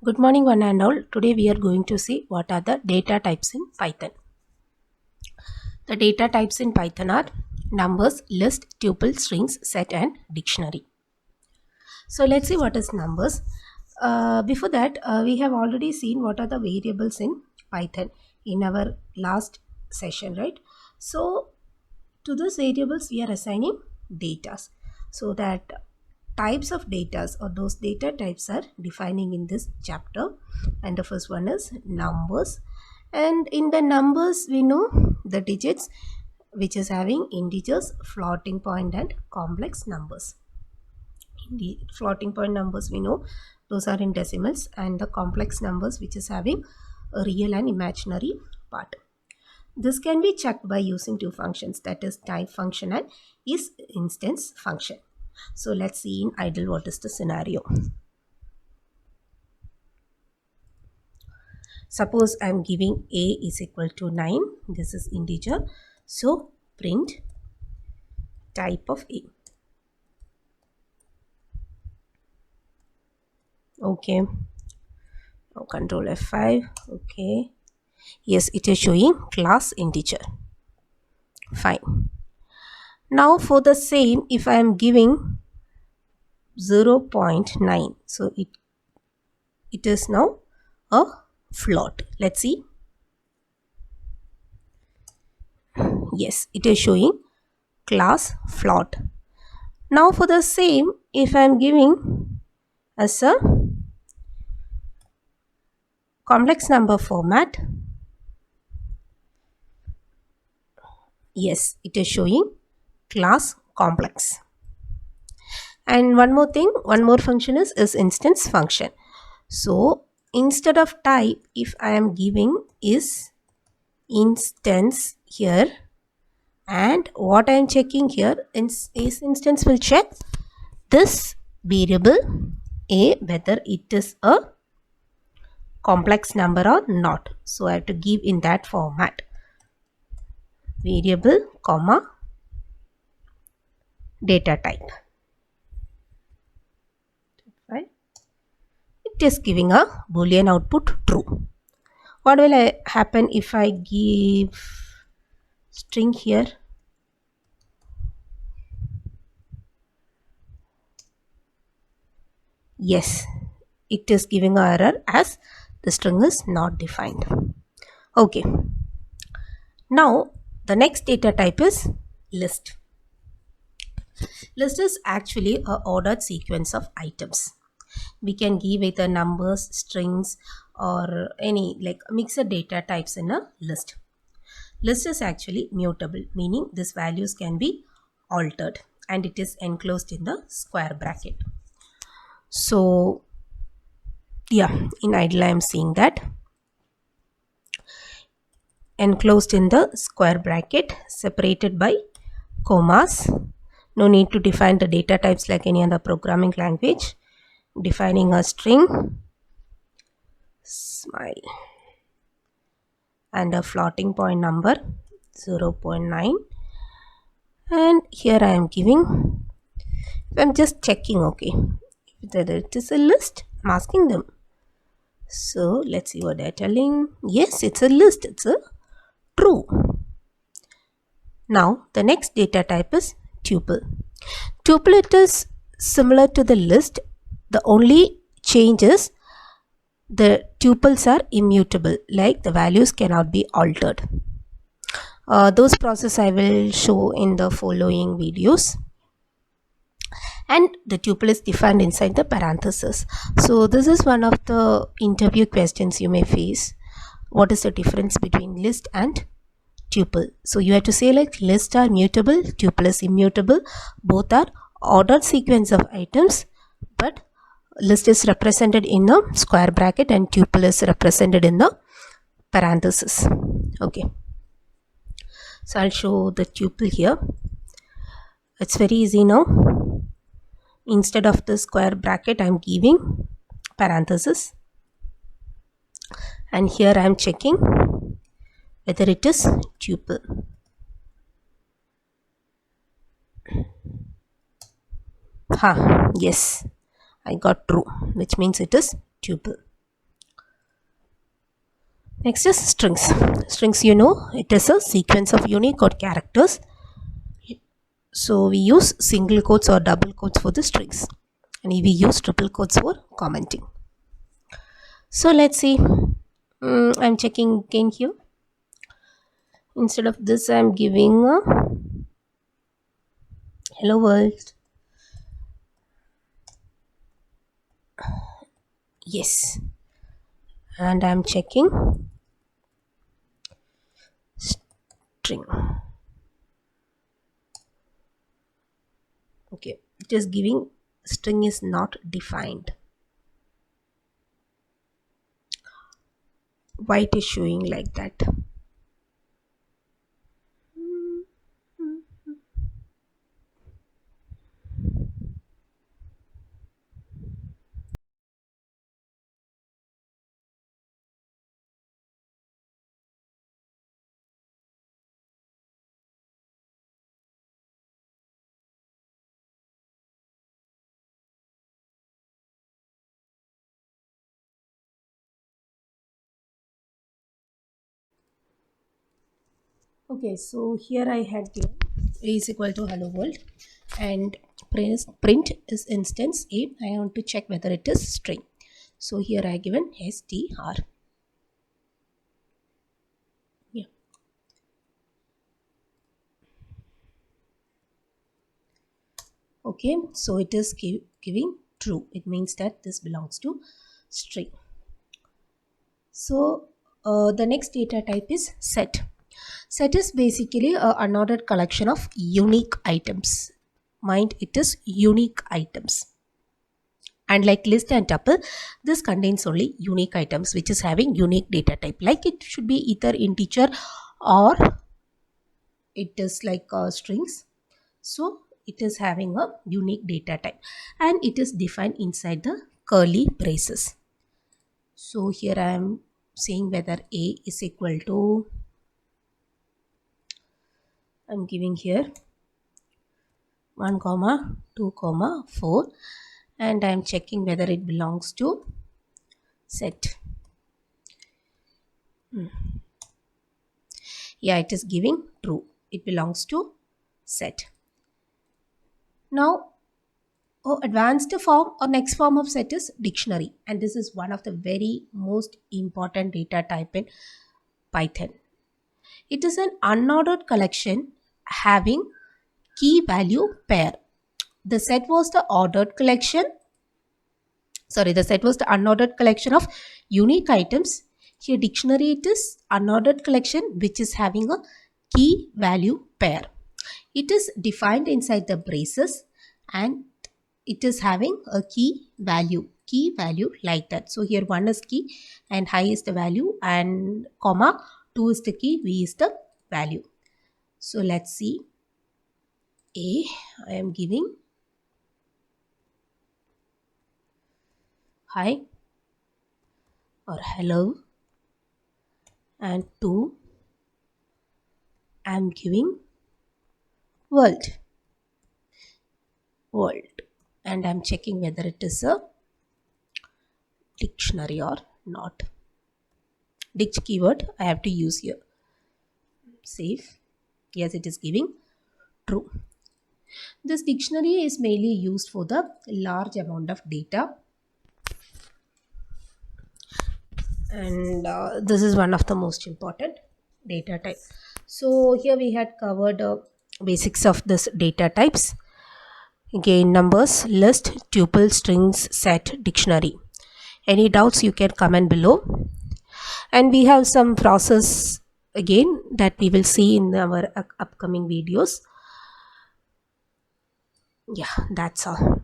Good morning one and all. Today we are going to see what are the data types in Python. The data types in Python are numbers, list, tuple, strings, set and dictionary. So let's see what is numbers. Before that, we have already seen what are the variables in Python in our last session, right? So to those variables we are assigning datas. So that types of data or those data types are defining in this chapter, and the first one is numbers. And in the numbers we know the digits, which is having integers, floating point and complex numbers. In the floating point numbers we know those are in decimals, and the complex numbers which is having a real and imaginary part. This can be checked by using two functions, that is type function and is instance function. So let's see in idle what is the scenario. Suppose I am giving a is equal to 9. This is integer. So print type of a. Okay. Now control F5. Okay. Yes, it is showing class integer. Fine. Now for the same, if I am giving 0.9, so it is now a float. Let's see. Yes, it is showing class float. Now for the same, if I am giving as a complex number format, yes, it is showing class complex. And one more thing, one more function is instance function. So instead of type, if I am giving is instance here, and what I am checking here is instance will check this variable a whether it is a complex number or not. So I have to give in that format, variable comma data type. Right? It is giving a boolean output true. What will happen if I give string here? Yes, it is giving an error as the string is not defined. Okay. Now the next data type is list. List is actually a ordered sequence of items. We can give either numbers, strings or any like mixed data types in a list. List is actually mutable, meaning these values can be altered, and it is enclosed in the square bracket. So yeah, in idle I am seeing that enclosed in the square bracket, separated by commas. No need to define the data types like any other programming language. Defining a string, smile, and a floating point number 0.9, and here I am giving, I'm just checking, okay, whether it is a list, I'm asking them. So let's see what they're telling. Yes, it's a list, it's a true. Now the next data type is tuple. Tuple, it is similar to the list. The only change is the tuples are immutable, like the values cannot be altered. Those process I will show in the following videos. And the tuple is defined inside the parenthesis. So this is one of the interview questions you may face. What is the difference between list and tuple? So you have to say like list are mutable, tuple is immutable. Both are ordered sequence of items, but list is represented in a square bracket and tuple is represented in the parenthesis. Okay. So I'll show the tuple here. It's very easy now. Instead of the square bracket, I'm giving parenthesis. And here I'm checking whether it is tuple. Yes, I got true, which means it is tuple. Next is strings. Strings, you know, it is a sequence of Unicode characters. So we use single quotes or double quotes for the strings, and we use triple quotes for commenting. So let's see. I'm checking again here. Instead of this, I'm giving a hello world. Yes, and I'm checking string. Okay, it is giving string is not defined. Why it is showing like that? Okay, so here I had given a is equal to hello world, and print is instance a. I want to check whether it is string. So here I given str. Yeah. Okay, so it is giving true. It means that this belongs to string. So the next data type is set. Set is basically a unordered collection of unique items. Mind, it is unique items. And like list and tuple, this contains only unique items which is having unique data type. Like it should be either integer or it is like strings. So it is having a unique data type and it is defined inside the curly braces. So here I am saying whether a is equal to, I'm giving here 1 comma 2 comma 4, and I am checking whether it belongs to set. Yeah, it is giving true. It belongs to set. Now, advanced form or next form of set is dictionary, and this is one of the very most important data type in Python. It is an unordered collection having key value pair. The set was the ordered collection. Sorry, the set was the unordered collection of unique items. Here dictionary, it is unordered collection which is having a key value pair. It is defined inside the braces and it is having a key value like that. So here 1 is key and high is the value, and comma 2 is the key, v is the value. So let's see. A, I am giving hi or hello, and 2 I am giving world, and I'm checking whether it is a dictionary or not. Dict keyword I have to use here. Save. Yes, it is giving true. This dictionary is mainly used for the large amount of data, and this is one of the most important data type. So here we had covered basics of this data types. Again, numbers, list, tuple, strings, set, dictionary. Any doubts you can comment below. And we have some process again that we will see in our upcoming videos. Yeah, that's all.